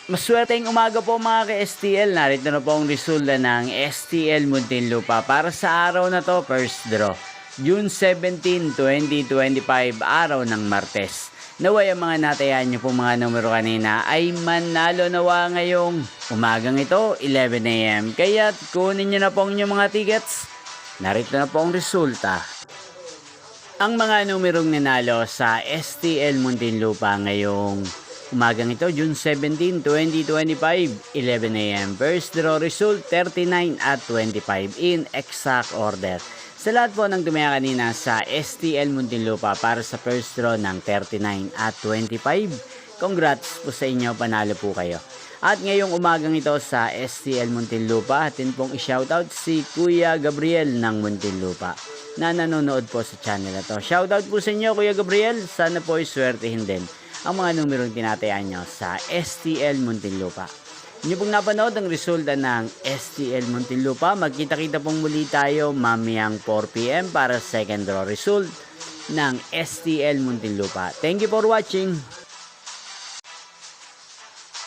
Maswerteng umaga po mga ka-STL. Narito na po ang resulta ng STL Muntinlupa para sa araw na to, first draw. June 17, 2025, araw ng Martes. Naway ang mga natayan nyo po mga numero kanina ay manalo nawa ngayong umagang ito, 11 AM. Kaya kunin nyo na po ang inyong mga tickets. Narito na po ang resulta. Ang mga numerong nanalo sa STL Muntinlupa ngayong umagang ito, June 17, 2025, 11 AM. First draw result, 39 at 25 in exact order. Sa lahat po ng tumaya kanina sa STL Muntinlupa para sa first draw ng 39 at 25, congrats po sa inyo, panalo po kayo. At ngayong umagang ito sa STL Muntinlupa, atin pong i-shoutout si Kuya Gabriel ng Muntinlupa na nanonood po sa channel na to. Shoutout po sa inyo, Kuya Gabriel. Sana po iswertehin din ang mga numerong tinatayaan nyo sa STL Muntinlupa. Inyo pong napanood ang resulta ng STL Muntinlupa. Magkita-kita pong muli tayo mamayang 4 PM para second draw result ng STL Muntinlupa. Thank you for watching.